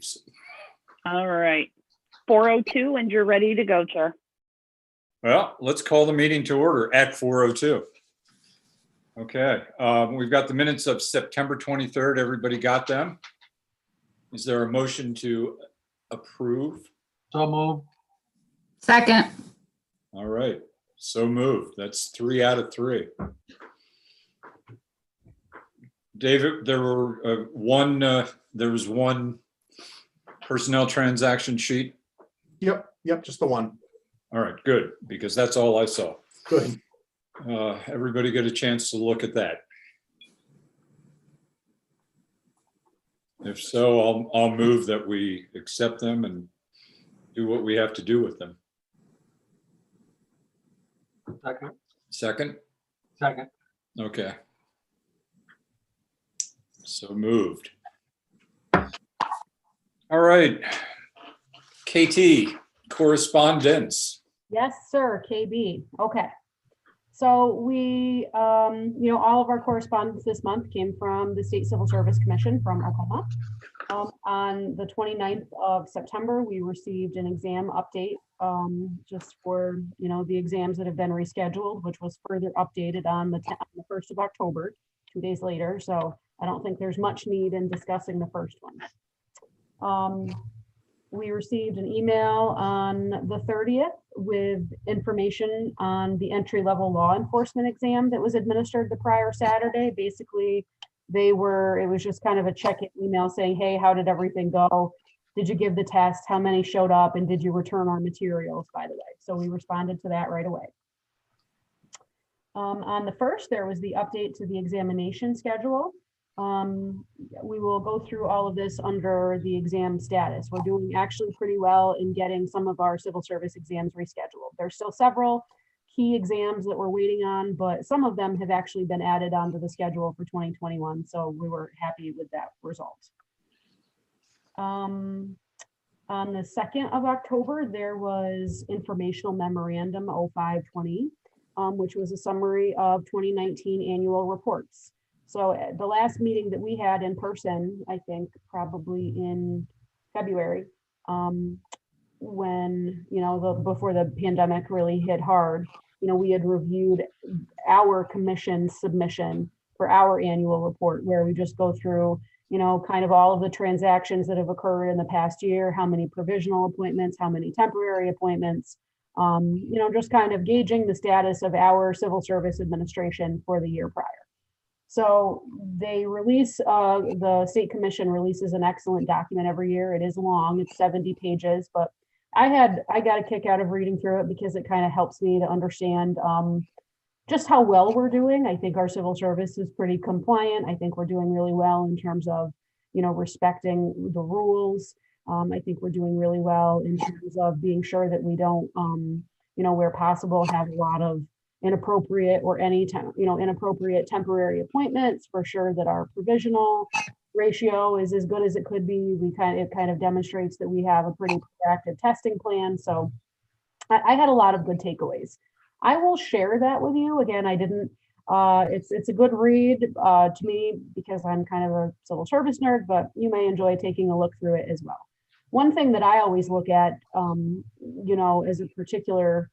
leaves. All right. 4:02 and you're ready to go, Chair. Well, let's call the meeting to order at 4:02. Okay, we've got the minutes of September 23rd. Everybody got them? Is there a motion to approve? So moved. Second. All right, so moved. That's 3 out of 3. David, there was one personnel transaction sheet. Yep, just the one. All right, good, because that's all I saw. Good. Everybody get a chance to look at that. If so, I'll move that we accept them and do what we have to do with them. Second. Second? Second. Okay. So moved. All right. KT, correspondence. Yes, sir, KB. Okay. So we, all of our correspondence this month came from the State Civil Service Commission from Oklahoma. On the 29th of September, we received an exam update just for, the exams that have been rescheduled, which was further updated on the 1st of October, 2 days later. So I don't think there's much need in discussing the first one. We received an email on the 30th with information on the entry-level law enforcement exam that was administered the prior Saturday. Basically, it was just kind of a check-in email saying, hey, how did everything go? Did you give the test? How many showed up? And did you return our materials, by the way? So we responded to that right away. On the 1st, there was the update to the examination schedule. We will go through all of this under the exam status. We're doing actually pretty well in getting some of our civil service exams rescheduled. There's still several key exams that we're waiting on, but some of them have actually been added onto the schedule for 2021. So we were happy with that result. On the 2nd of October, there was informational memorandum 0520, which was a summary of 2019 annual reports. So the last meeting that we had in person, I think probably in February, when, before the pandemic really hit hard, we had reviewed our commission submission for our annual report, where we just go through, kind of all of the transactions that have occurred in the past year, how many provisional appointments, how many temporary appointments, just kind of gauging the status of our civil service administration for the year prior. So they release, the state commission releases an excellent document every year. It is long, it's 70 pages, but I got a kick out of reading through it because it kind of helps me to understand just how well we're doing. I think our civil service is pretty compliant. I think we're doing really well in terms of, respecting the rules. I think we're doing really well in terms of being sure that we don't, where possible, have a lot of inappropriate or any inappropriate temporary appointments, for sure that our provisional ratio is as good as it could be. It kind of demonstrates that we have a pretty proactive testing plan. So I had a lot of good takeaways. I will share that with you. Again, I didn't, it's a good read to me because I'm kind of a civil service nerd, but you may enjoy taking a look through it as well. One thing that I always look at, as a particular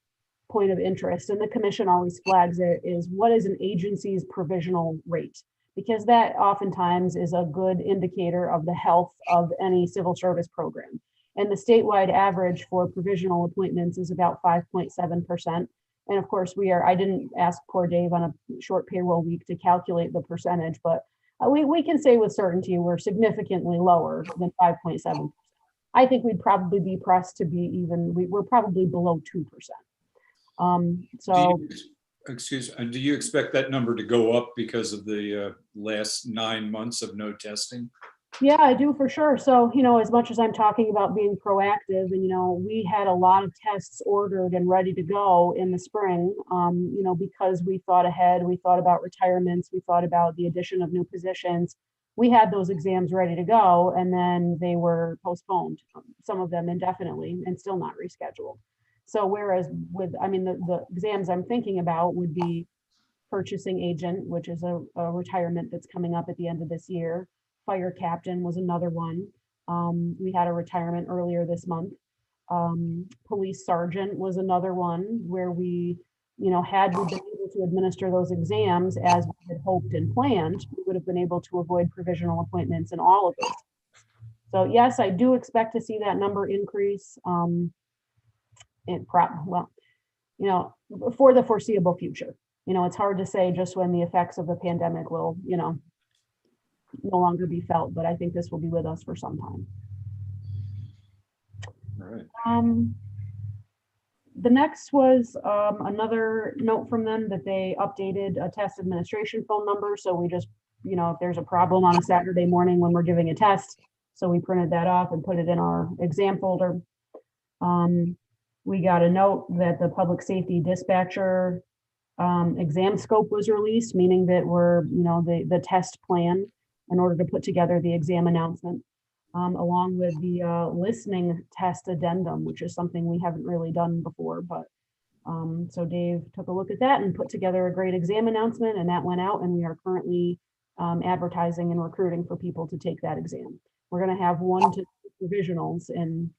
point of interest, and the commission always flags it, is what is an agency's provisional rate? Because that oftentimes is a good indicator of the health of any civil service program. And the statewide average for provisional appointments is about 5.7%. And of course, I didn't ask poor Dave on a short payroll week to calculate the percentage, but we can say with certainty we're significantly lower than 5.7%. I think we'd probably be pressed to be we're probably below 2%. Do you expect that number to go up because of the last 9 months of no testing? Yeah, I do for sure. So, as much as I'm talking about being proactive, and, we had a lot of tests ordered and ready to go in the spring, because we thought ahead, we thought about retirements, we thought about the addition of new positions. We had those exams ready to go, and then they were postponed, some of them indefinitely, and still not rescheduled. So whereas the exams I'm thinking about would be purchasing agent, which is a retirement that's coming up at the end of this year. Fire captain was another one. We had a retirement earlier this month. Police sergeant was another one where we, had we been able to administer those exams as we had hoped and planned, we would have been able to avoid provisional appointments in all of those. So yes, I do expect to see that number increase. For the foreseeable future. It's hard to say just when the effects of the pandemic will, no longer be felt, but I think this will be with us for some time. All right. The next was another note from them that they updated a test administration phone number. So we just, if there's a problem on a Saturday morning when we're giving a test, so we printed that off and put it in our exam folder. We got a note that the public safety dispatcher exam scope was released, meaning that we're, the test plan in order to put together the exam announcement, along with the listening test addendum, which is something we haven't really done before. But so Dave took a look at that and put together a great exam announcement, and that went out, and we are currently advertising and recruiting for people to take that exam. We're going to have 1 to 2 provisionals in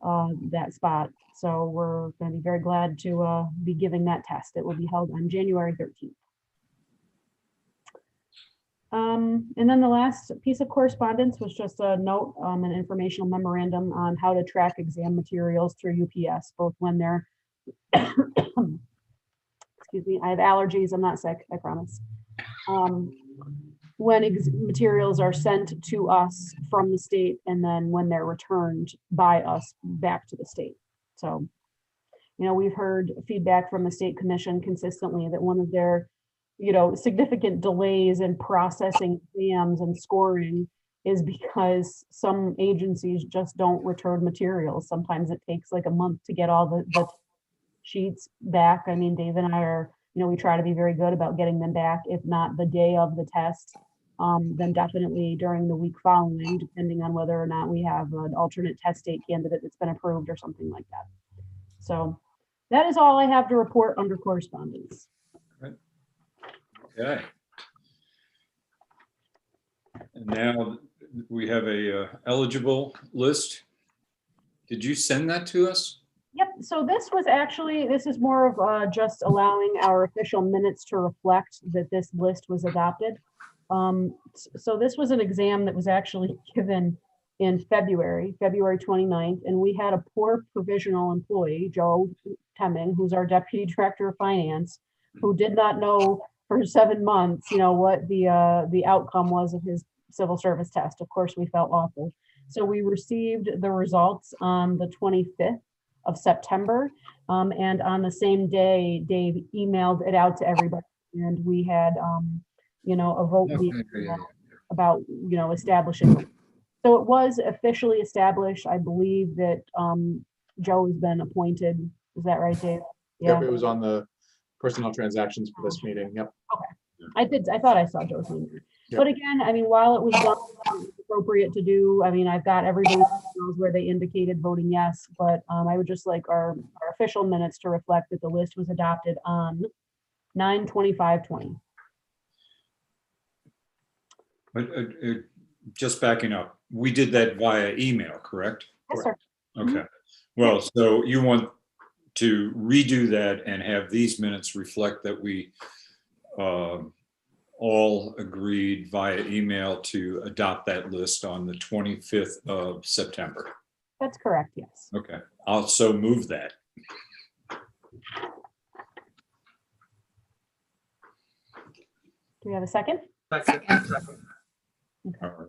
that spot. So we're going to be very glad to be giving that test. It will be held on January 13th. And then the last piece of correspondence was just a note, an informational memorandum on how to track exam materials through UPS, both when they're, excuse me, I have allergies, I'm not sick, I promise. When materials are sent to us from the state, and then when they're returned by us back to the state. So, we've heard feedback from the state commission consistently that one of their, significant delays in processing exams and scoring is because some agencies just don't return materials. Sometimes it takes like a month to get all the sheets back. I mean, Dave and I are, we try to be very good about getting them back, if not the day of the test, then definitely during the week following, depending on whether or not we have an alternate test date candidate that's been approved or something like that. So that is all I have to report under correspondence. Okay. And now we have a eligible list. Did you send that to us? Yep, so this is more of just allowing our official minutes to reflect that this list was adopted. So this was an exam that was actually given in February 29th, and we had a poor provisional employee, Joe Temming, who's our deputy director of finance, who did not know for 7 months, what the outcome was of his civil service test. Of course, we felt awful. So we received the results on the 25th of September. And on the same day, Dave emailed it out to everybody, and we had, a vote about, establishing. So it was officially established. I believe that Joe has been appointed. Is that right, Dave? Yep, it was on the personnel transactions for this meeting. Yep. Okay. I thought I saw Joe's name there. Yep. But again, I mean, while it was done, it was appropriate to do. I mean, I've got everybody knows where they indicated voting yes, but I would just like our official minutes to reflect that the list was adopted on 9/25/20. But just backing up, we did that via email, correct? Yes, sir. Okay. Well, so you want to redo that and have these minutes reflect that we all agreed via email to adopt that list on the 25th of September. That's correct, yes. Okay, I'll so move that. Do we have a second? Second. All right.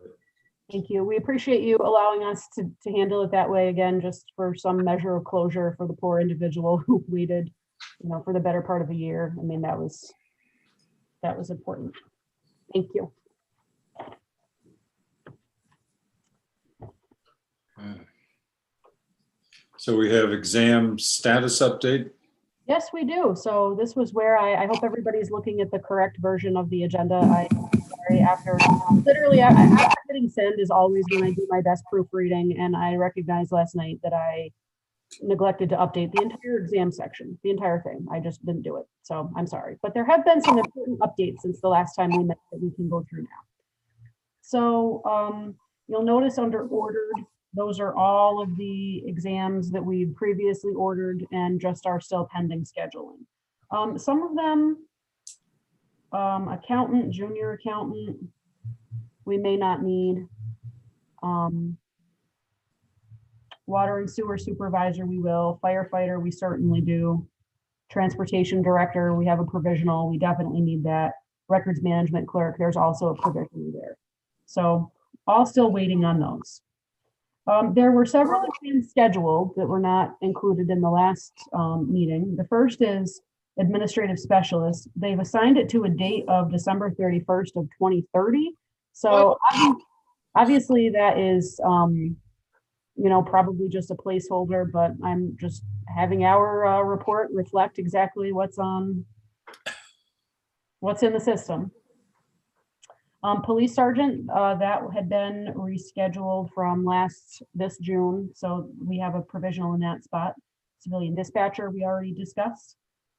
Thank you. We appreciate you allowing us to handle it that way again, just for some measure of closure for the poor individual who waited, for the better part of a year. I mean, that was important. Thank you. So we have exam status update. Yes, we do. So this was where I hope everybody's looking at the correct version of the agenda. After hitting send is always when I do my best proofreading, and I recognized last night that I neglected to update the entire exam section, the entire thing. I just didn't do it. So I'm sorry, but there have been some important updates since the last time we met that we can go through now. So you'll notice under ordered, those are all of the exams that we previously ordered and just are still pending scheduling. Some of them, accountant, junior accountant, we may not need. Water and sewer supervisor, we will. Firefighter, we certainly do. Transportation director, we have a provisional, we definitely need that. Records management clerk, there's also a provisional there. So all still waiting on those. There were several exams scheduled that were not included in the last meeting. The first is administrative specialist. They've assigned it to a date of December 31st of 2030. So obviously that is, probably just a placeholder, but I'm just having our report reflect exactly what's in the system. Police sergeant, that had been rescheduled from this June. So we have a provisional in that spot. Civilian dispatcher, we already discussed.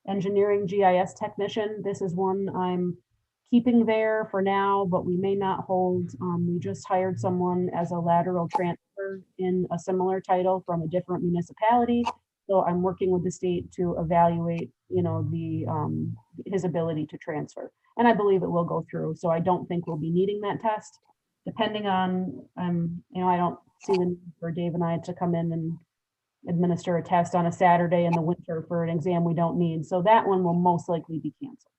Engineering GIS technician, this is one I'm keeping there for now, but we may not hold. We just hired someone as a lateral transfer in a similar title from a different municipality. So I'm working with the state to evaluate, his ability to transfer. And I believe it will go through. So I don't think we'll be needing that test, depending on, I don't see the need for Dave and I to come in and administer a test on a Saturday in the winter for an exam we don't need. So that one will most likely be canceled.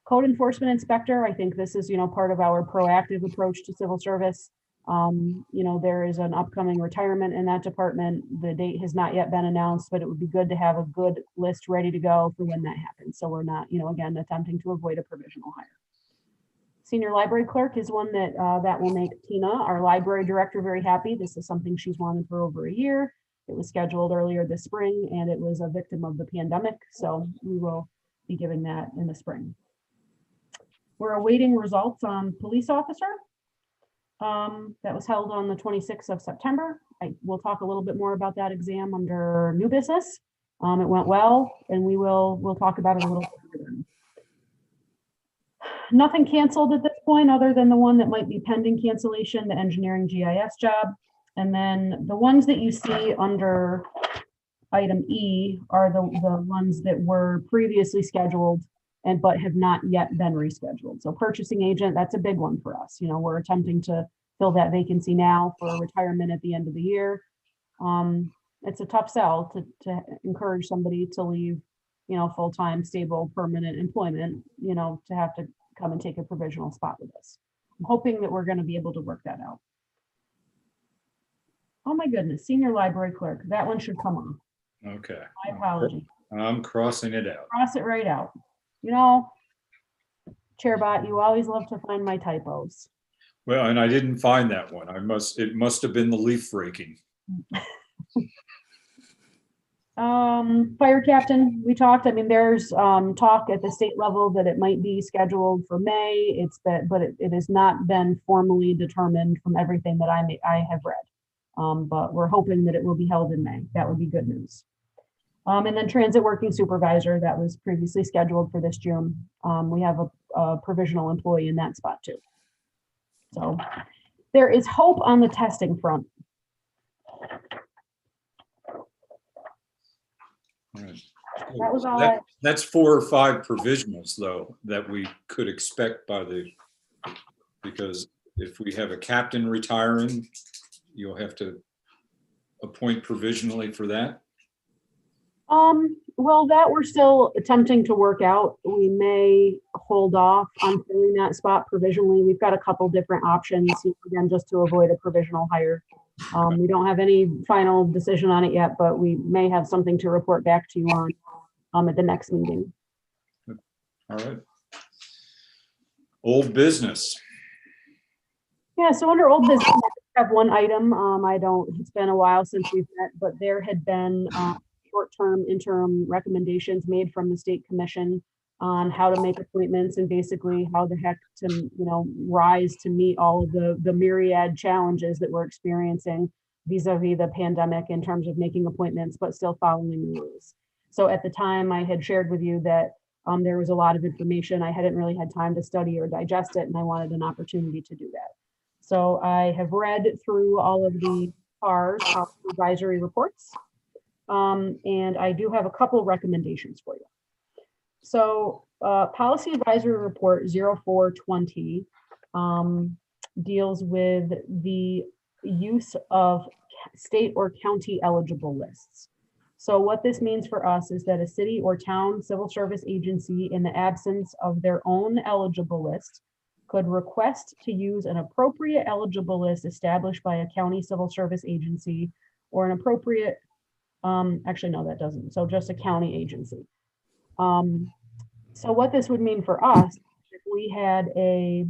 Code enforcement inspector, I think this is, part of our proactive approach to civil service. There is an upcoming retirement in that department. The date has not yet been announced, but it would be good to have a good list ready to go for when that happens. So we're not, again, attempting to avoid a provisional hire. Senior library clerk is one that will make Tina, our library director, very happy. This is something she's wanted for over a year. It was scheduled earlier this spring and it was a victim of the pandemic. So we will be giving that in the spring. We're awaiting results on police officer. That was held on the 26th of September. We'll talk a little bit more about that exam under new business. It went well, and we'll talk about it a little further. Nothing canceled at this point, other than the one that might be pending cancellation, the engineering GIS job. And then the ones that you see under item E are the ones that were previously scheduled but have not yet been rescheduled. So purchasing agent, that's a big one for us. We're attempting to fill that vacancy now for retirement at the end of the year. It's a tough sell to encourage somebody to leave, full-time, stable, permanent employment, to have to come and take a provisional spot with us. I'm hoping that we're going to be able to work that out. Oh my goodness, senior library clerk, that one should come on. Okay. My apology. I'm crossing it out. Cross it right out. Chairbot, you always love to find my typos. Well, and I didn't find that one. It must have been the leaf raking. Fire captain, we talked. There's talk at the state level that it might be scheduled for May. But it has not been formally determined from everything that I have read. But we're hoping that it will be held in May. That would be good news. And then transit working supervisor, that was previously scheduled for this June. We have a provisional employee in that spot too. So there is hope on the testing front. Right. That was all. That's 4 or 5 provisionals though, that we could expect because if we have a captain retiring, you'll have to appoint provisionally for that. Well, that we're still attempting to work out. We may hold off on filling that spot provisionally. We've got a couple different options, again, just to avoid a provisional hire. We don't have any final decision on it yet, but we may have something to report back to you on at the next meeting. All right. Old business. Yeah, so under old business, I have one item. It's been a while since we've met, but there had been short-term interim recommendations made from the state commission on how to make appointments and basically how the heck to, rise to meet all of the myriad challenges that we're experiencing vis-a-vis the pandemic in terms of making appointments, but still following the rules. So at the time I had shared with you that there was a lot of information. I hadn't really had time to study or digest it, and I wanted an opportunity to do that. So I have read through all of the PARs, policy advisory reports. And I do have a couple recommendations for you. So policy advisory report 0420 deals with the use of state or county eligible lists. So what this means for us is that a city or town civil service agency, in the absence of their own eligible list, could request to use an appropriate eligible list established by a county civil service agency or an appropriate, actually, no, that doesn't. So just a county agency. So what this would mean for us, if we had a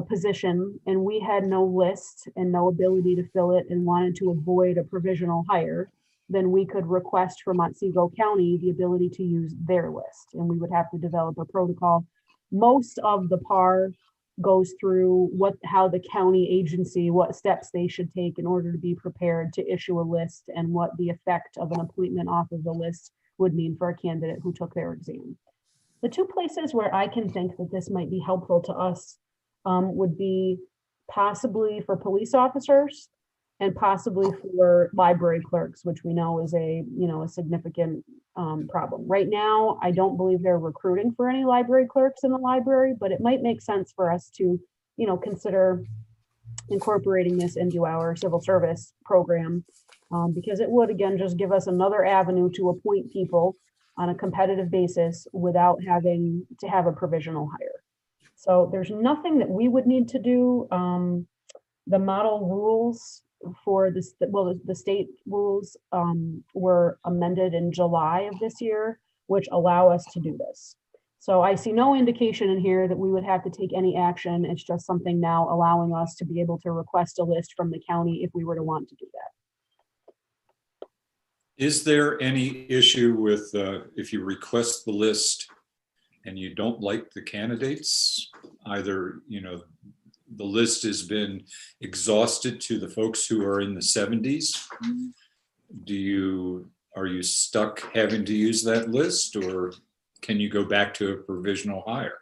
position and we had no list and no ability to fill it and wanted to avoid a provisional hire, then we could request from Otsego County the ability to use their list, and we would have to develop a protocol. Most of the PAR goes through how the county agency, what steps they should take in order to be prepared to issue a list, and what the effect of an appointment off of the list would mean for a candidate who took their exam. The two places where I can think that this might be helpful to us would be possibly for police officers and possibly for library clerks, which we know is a significant problem. Right now, I don't believe they're recruiting for any library clerks in the library, but it might make sense for us to, consider incorporating this into our civil service program, because it would, again, just give us another avenue to appoint people on a competitive basis without having to have a provisional hire. So there's nothing that we would need to do. The model rules for this, the state rules were amended in July of this year, which allow us to do this. So I see no indication in here that we would have to take any action. It's just something now allowing us to be able to request a list from the county if we were to want to do that. Is there any issue with if you request the list and you don't like the candidates, either, the list has been exhausted to the folks who are in the 70s? Are you stuck having to use that list, or can you go back to a provisional hire?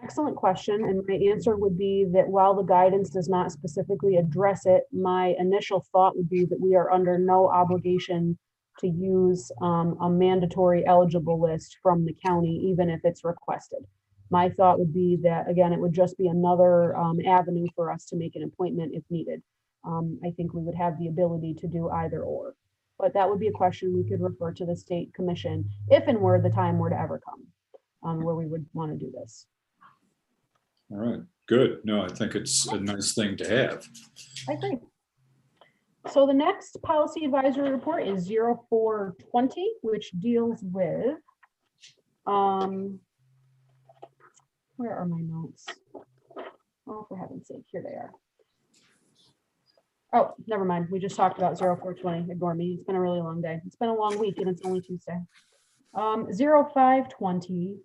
Excellent question. And my answer would be that while the guidance does not specifically address it, my initial thought would be that we are under no obligation to use a mandatory eligible list from the county, even if it's requested. My thought would be that, again, it would just be another avenue for us to make an appointment if needed. I think we would have the ability to do either or, but that would be a question we could refer to the state commission if and where the time were to ever come where we would want to do this. All right, good. No, I think it's a nice thing to have. I agree. So the next policy advisory report is 0420, which deals with, where are my notes? Oh, for heaven's sake, here they are. Oh, never mind. We just talked about 0420. Ignore me. It's been a really long day. It's been a long week and it's only Tuesday. 0520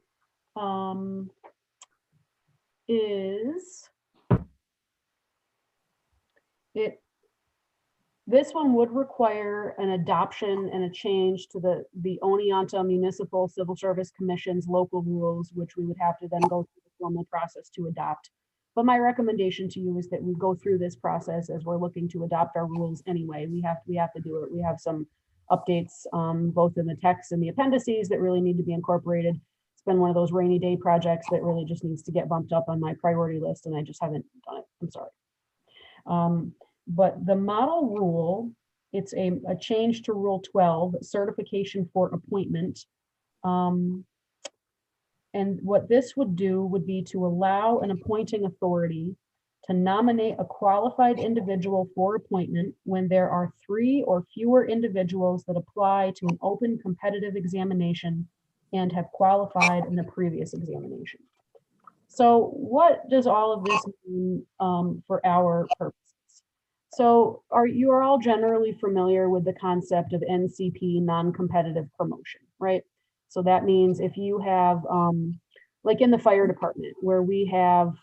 this one would require an adoption and a change to the Oneonta Municipal Civil Service Commission's local rules, which we would have to then go through the formal process to adopt. But my recommendation to you is that we go through this process as we're looking to adopt our rules anyway. We have to do it. We have some updates both in the text and the appendices that really need to be incorporated. It's been one of those rainy day projects that really just needs to get bumped up on my priority list, and I just haven't done it. I'm sorry. But the model rule, it's a change to Rule 12, certification for appointment. And what this would do would be to allow an appointing authority to nominate a qualified individual for appointment when there are 3 or fewer individuals that apply to an open competitive examination and have qualified in the previous examination. So what does all of this mean for our purposes? So you are all generally familiar with the concept of NCP, non-competitive promotion, right? So that means if you have, like in the fire department, where we have,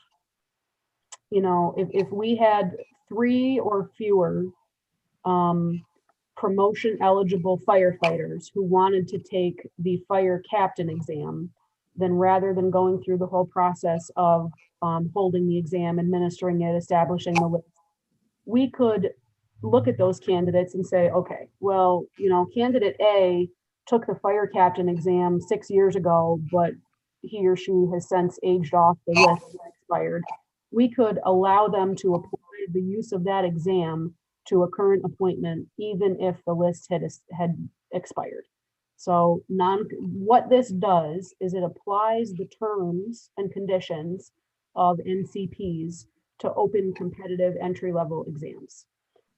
if we had 3 or fewer promotion eligible firefighters who wanted to take the fire captain exam, then rather than going through the whole process of holding the exam, administering it, establishing the list, we could look at those candidates and say, okay, well, candidate A took the fire captain exam 6 years ago, but he or she has since aged off the list and expired. We could allow them to apply the use of that exam to a current appointment, even if the list had expired. So what this does is it applies the terms and conditions of NCPs to open competitive entry-level exams.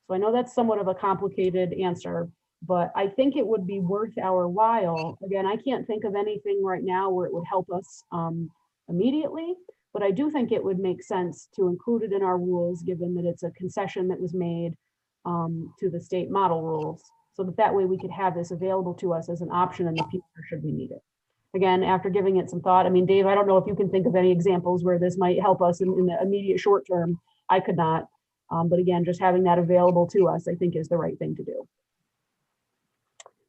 So I know that's somewhat of a complicated answer, but I think it would be worth our while. Again, I can't think of anything right now where it would help us immediately, but I do think it would make sense to include it in our rules, given that it's a concession that was made to the state model rules, so that way we could have this available to us as an option in the future should we need it. Again, after giving it some thought, I mean, Dave, I don't know if you can think of any examples where this might help us in the immediate short term. I could not. But again, just having that available to us, I think is the right thing to do.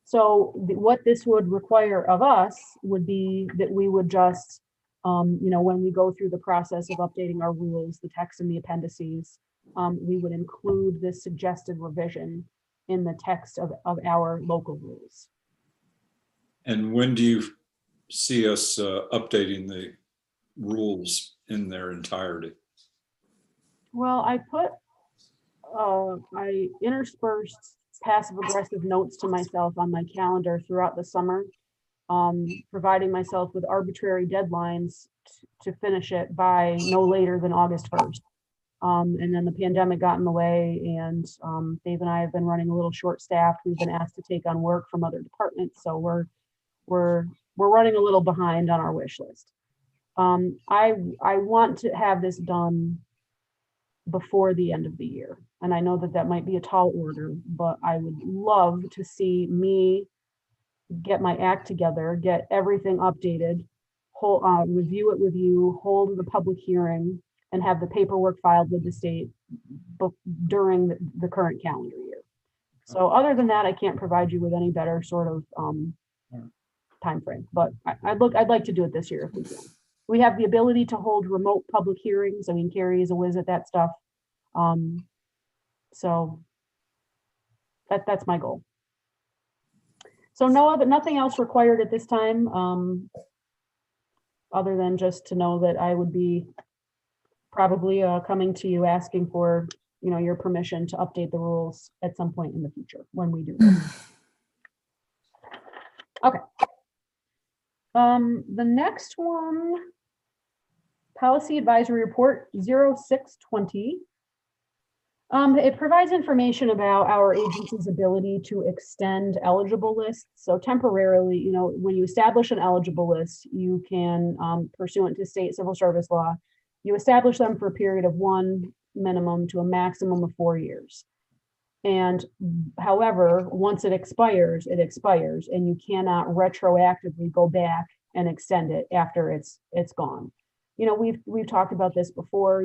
So what this would require of us would be that we would just, when we go through the process of updating our rules, the text and the appendices, we would include this suggested revision in the text of our local rules. And when do you see us updating the rules in their entirety? Well, I interspersed passive aggressive notes to myself on my calendar throughout the summer, providing myself with arbitrary deadlines to finish it by no later than August 1st. And then the pandemic got in the way, and Dave and I have been running a little short-staffed. We've been asked to take on work from other departments, so we're running a little behind on our wish list. I want to have this done before the end of the year, and I know that might be a tall order, but I would love to see me get my act together, get everything updated, review it with you, hold the public hearing, and have the paperwork filed with the state during the current calendar year. So other than that, I can't provide you with any better sort of time frame, but I'd like to do it this year if we can. We have the ability to hold remote public hearings. I mean, Carrie is a whiz at that stuff. So that's my goal. So nothing else required at this time, other than just to know that I would be probably coming to you asking for your permission to update the rules at some point in the future when we do this. Okay. The next one, Policy Advisory Report 0620. It provides information about our agency's ability to extend eligible lists. So temporarily, when you establish an eligible list, you can, pursuant to state civil service law, you establish them for a period of 1 minimum to a maximum of 4 years. And however, once it expires, and you cannot retroactively go back and extend it after it's gone. We've talked about this before,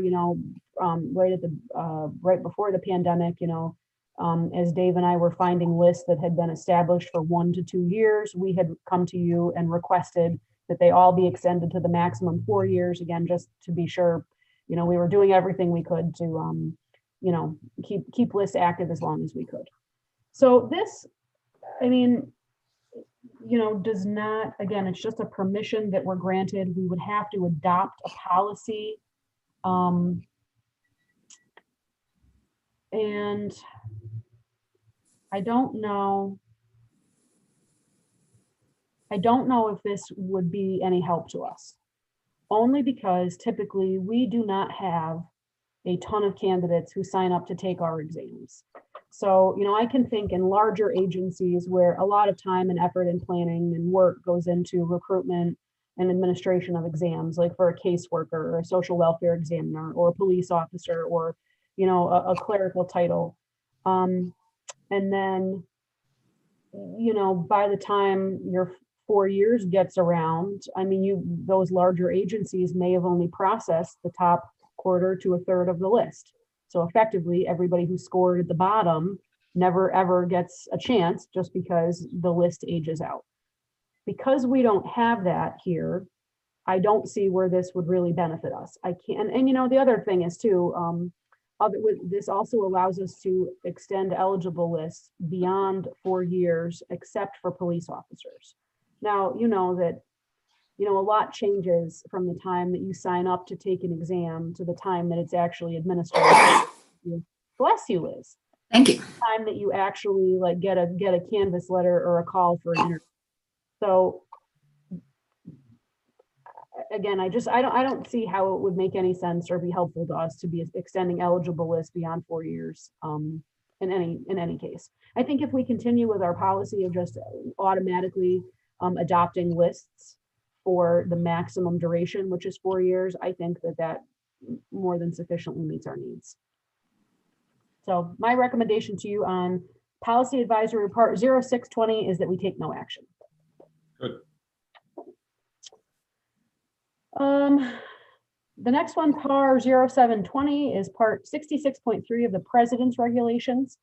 right before the pandemic, as Dave and I were finding lists that had been established for 1 to 2 years, we had come to you and requested that they all be extended to the maximum 4 years, again, just to be sure, we were doing everything we could to, keep lists active as long as we could. So this, does not, again, it's just a permission that we're granted. We would have to adopt a policy. And I don't know if this would be any help to us, only because typically we do not have a ton of candidates who sign up to take our exams. So, I can think in larger agencies where a lot of time and effort and planning and work goes into recruitment and administration of exams, like for a caseworker or a social welfare examiner or a police officer or, a clerical title. And then, by the time your 4 years gets around, those larger agencies may have only processed the top quarter to a third of the list. So effectively, everybody who scored at the bottom never ever gets a chance just because the list ages out. Because we don't have that here, I don't see where this would really benefit us. I can, and the other thing is too, this also allows us to extend eligible lists beyond 4 years, except for police officers. Now, that, a lot changes from the time that you sign up to take an exam to the time that it's actually administered. Bless you, Liz. Thank you. Time that you actually like get a canvas letter or a call for an interview. So again, I don't see how it would make any sense or be helpful to us to be extending eligible lists beyond 4 years in any case. I think if we continue with our policy of just automatically adopting lists for the maximum duration, which is 4 years, I think that more than sufficiently meets our needs. So my recommendation to you on policy advisory part 0620 is that we take no action. Good. The next one, PAR 0720, is part 66.3 of the President's Regulations.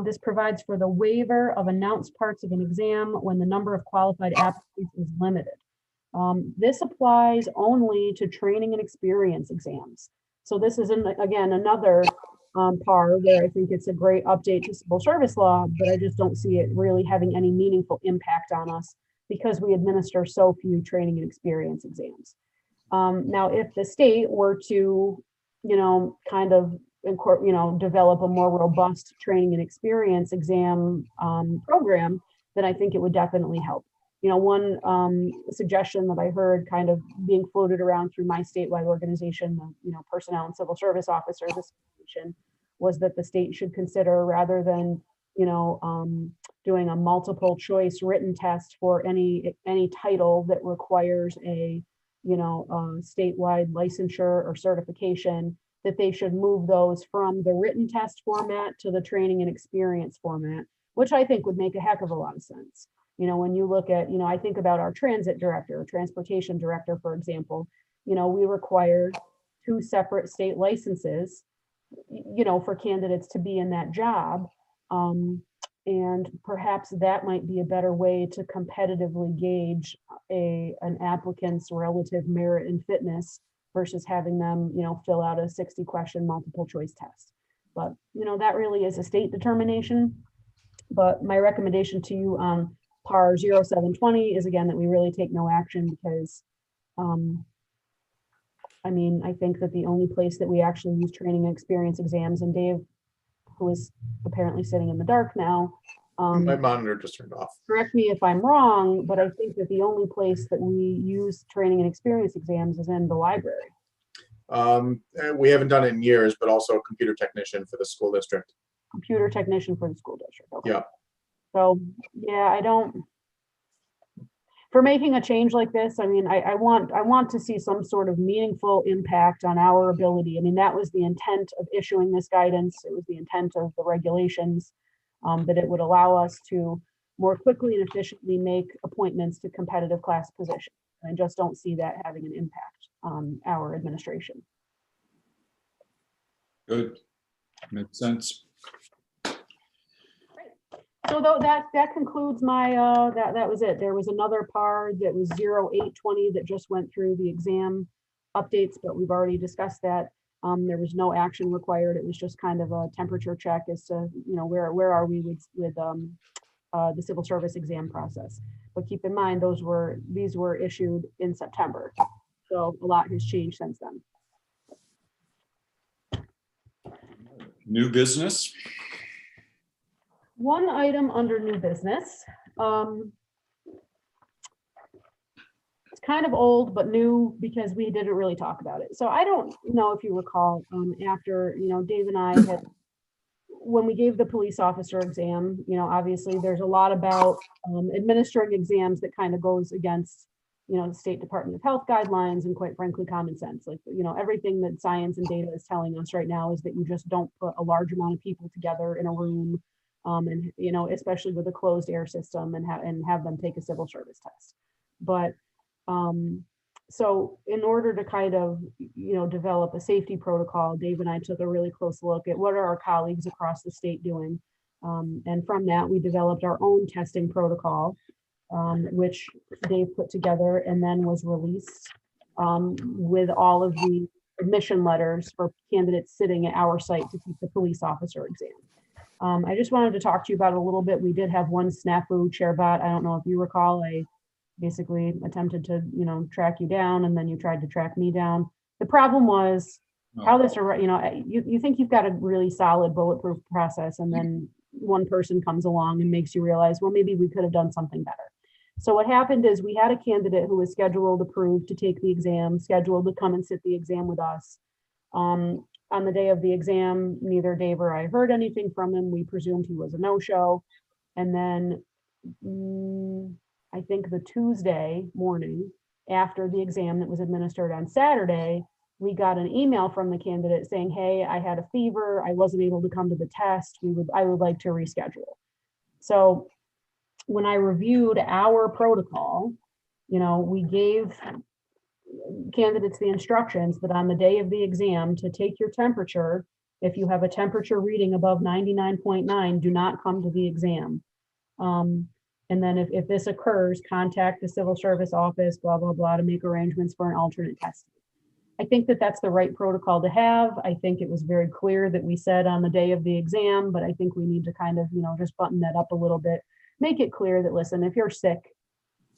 This provides for the waiver of announced parts of an exam when the number of qualified applicants is limited. This applies only to training and experience exams. So this is, again, another PAR where I think it's a great update to civil service law, but I just don't see it really having any meaningful impact on us because we administer so few training and experience exams. Now, if the state were to, kind of, develop a more robust training and experience exam program, then I think it would definitely help. One suggestion that I heard kind of being floated around through my statewide organization, the Personnel and Civil Service Officers Association, was that the state should consider, rather than doing a multiple choice written test for any title that requires a statewide licensure or certification, that they should move those from the written test format to the training and experience format, which I think would make a heck of a lot of sense. When you look at, I think about our transit director, transportation director, for example, we require 2 separate state licenses, for candidates to be in that job. And perhaps that might be a better way to competitively gauge an applicant's relative merit and fitness versus having them, fill out a 60-question multiple choice test. But, that really is a state determination. But my recommendation to you on PAR 0720 is, again, that we really take no action because, I think that the only place that we actually use training and experience exams, and Dave, who is apparently sitting in the dark now. My monitor just turned off. Correct me if I'm wrong, but I think that the only place that we use training and experience exams is in the library. We haven't done it in years, but also a computer technician for the school district. Computer technician for the school district. Okay. Yeah. So, yeah, for making a change like this, I want to see some sort of meaningful impact on our ability. That was the intent of issuing this guidance. It was the intent of the regulations, that it would allow us to more quickly and efficiently make appointments to competitive class positions. I just don't see that having an impact on our administration. Good. Makes sense. So though that concludes my that was it. There was another PAR that was 0820 that just went through the exam updates, but we've already discussed that. There was no action required. It was just kind of a temperature check as to where are we with the civil service exam process. But keep in mind these were issued in September, so a lot has changed since then. New business. One item under new business. It's kind of old, but new because we didn't really talk about it. So I don't know if you recall, after, Dave and I had, when we gave the police officer exam, obviously there's a lot about administering exams that kind of goes against, the State Department of Health guidelines and, quite frankly, common sense. Like, everything that science and data is telling us right now is that you just don't put a large amount of people together in a room. And especially with a closed air system, and have them take a civil service test. But so in order to kind of develop a safety protocol, Dave and I took a really close look at what are our colleagues across the state doing, and from that we developed our own testing protocol, which Dave put together and then was released with all of the admission letters for candidates sitting at our site to take the police officer exam. I just wanted to talk to you about it a little bit. We did have one snafu, Chairbot. I don't know if you recall, I basically attempted to, track you down, and then you tried to track me down. The problem was how this, you think you've got a really solid bulletproof process, and then one person comes along and makes you realize, well, maybe we could have done something better. So what happened is we had a candidate who was scheduled, approved to take the exam, scheduled to come and sit the exam with us. On the day of the exam, neither Dave or I heard anything from him. We presumed he was a no-show. And then I think the Tuesday morning after the exam that was administered on Saturday, we got an email from the candidate saying, hey, I had a fever. I wasn't able to come to the test. I would like to reschedule. So when I reviewed our protocol, we gave candidates the instructions that on the day of the exam to take your temperature. If you have a temperature reading above 99.9, do not come to the exam. And then if this occurs, contact the civil service office, blah, blah, blah, to make arrangements for an alternate test. I think that that's the right protocol to have. I think it was very clear that we said on the day of the exam, but I think we need to kind of, just button that up a little bit. Make it clear that, listen, if you're sick,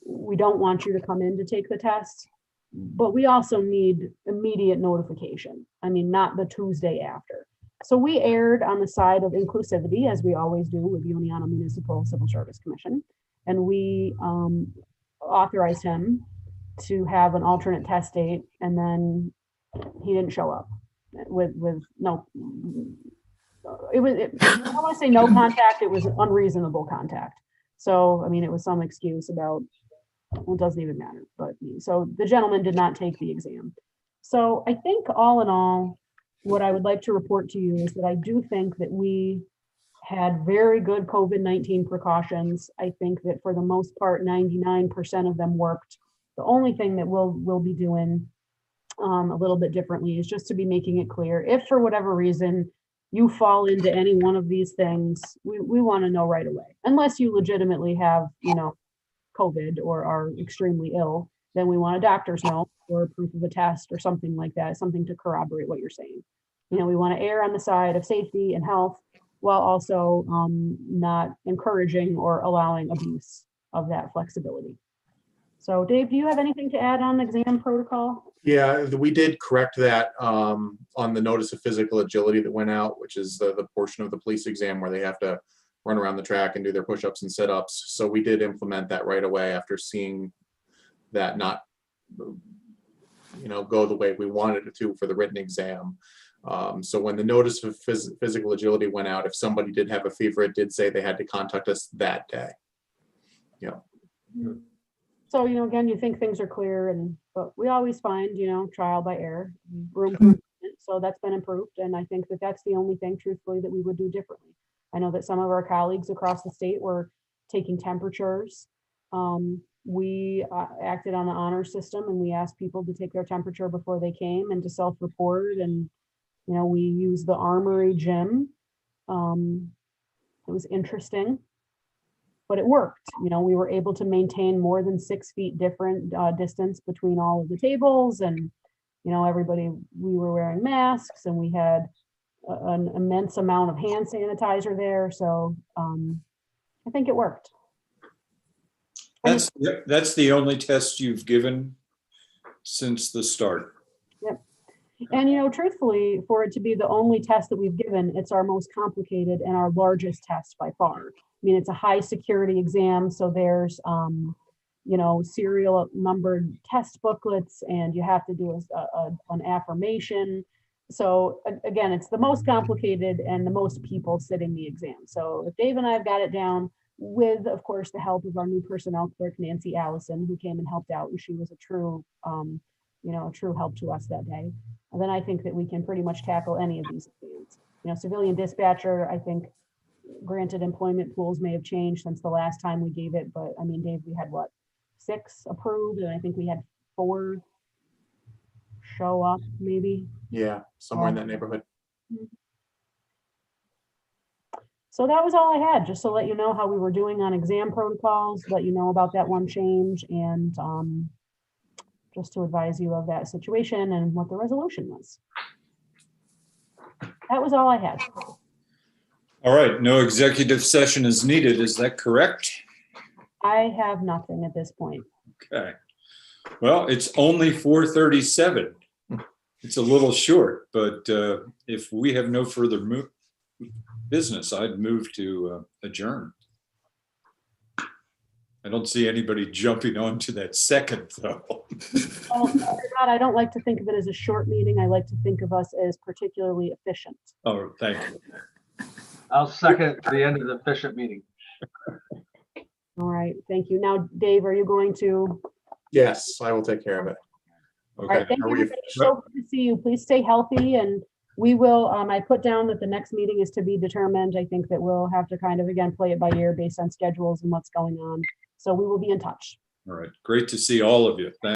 we don't want you to come in to take the test, but we also need immediate notification. I mean, not the Tuesday after. So we erred on the side of inclusivity, as we always do with the Uniana Municipal Civil Service Commission. And we authorized him to have an alternate test date, and then he didn't show up with no, I don't want to say no contact, it was unreasonable contact. So, I mean, it was some excuse about, well, it doesn't even matter, but so the gentleman did not take the exam. So I think all in all, what I would like to report to you is that I do think that we had very good COVID-19 precautions. I think that for the most part, 99% of them worked. The only thing that we'll be doing a little bit differently is just to be making it clear, if for whatever reason you fall into any one of these things, we want to know right away. Unless you legitimately have, COVID or are extremely ill, then we want a doctor's note or proof of a test or something like that, something to corroborate what you're saying. We want to err on the side of safety and health while also not encouraging or allowing abuse of that flexibility. So Dave, do you have anything to add on exam protocol? Yeah, we did correct that on the notice of physical agility that went out, which is the portion of the police exam where they have to run around the track and do their push-ups and sit-ups. So we did implement that right away after seeing that not, go the way we wanted it to for the written exam. So when the notice of physical agility went out, if somebody did have a fever, it did say they had to contact us that day. Yeah. So, again, you think things are clear, but we always find, trial by error, room for improvement. So that's been improved. And I think that that's the only thing, truthfully, that we would do differently. I know that some of our colleagues across the state were taking temperatures. We acted on the honor system, and we asked people to take their temperature before they came and to self-report. And, we used the Armory gym. It was interesting, but it worked. We were able to maintain more than 6 feet different distance between all of the tables, and everybody, we were wearing masks, and we had an immense amount of hand sanitizer there. So I think it worked. That's the only test you've given since the start. Yep. And truthfully, for it to be the only test that we've given, it's our most complicated and our largest test by far. I mean, it's a high security exam, so there's serial numbered test booklets, and you have to do an affirmation. So again, it's the most complicated and the most people sitting the exam. So if Dave and I have got it down, with, of course, the help of our new personnel clerk, Nancy Allison, who came and helped out, and she was a true help to us that day. And then I think that we can pretty much tackle any of these exams. Civilian dispatcher, I think, granted, employment pools may have changed since the last time we gave it, but I mean, Dave, we had 6 approved, and I think we had 4 show up, maybe. Yeah, somewhere in that neighborhood. So that was all I had, just to let you know how we were doing on exam protocols, let you know about that one change, and just to advise you of that situation and what the resolution was. That was all I had. All right, no executive session is needed. Is that correct? I have nothing at this point. Okay. Well, it's only 4:37. It's a little short, but if we have no further business, I'd move to adjourn. I don't see anybody jumping onto that second, though. Oh, God, I don't like to think of it as a short meeting. I like to think of us as particularly efficient. Oh, thank you. I'll second the end of the efficient meeting. All right, thank you. Now, Dave, are you going to? Yes, I will take care of it. All right, Okay. thank Are you. we- everybody. So good to see you. Please stay healthy, and we will, I put down that the next meeting is to be determined. I think that we'll have to kind of, again, play it by ear based on schedules and what's going on. So we will be in touch. All right. Great to see all of you. Thank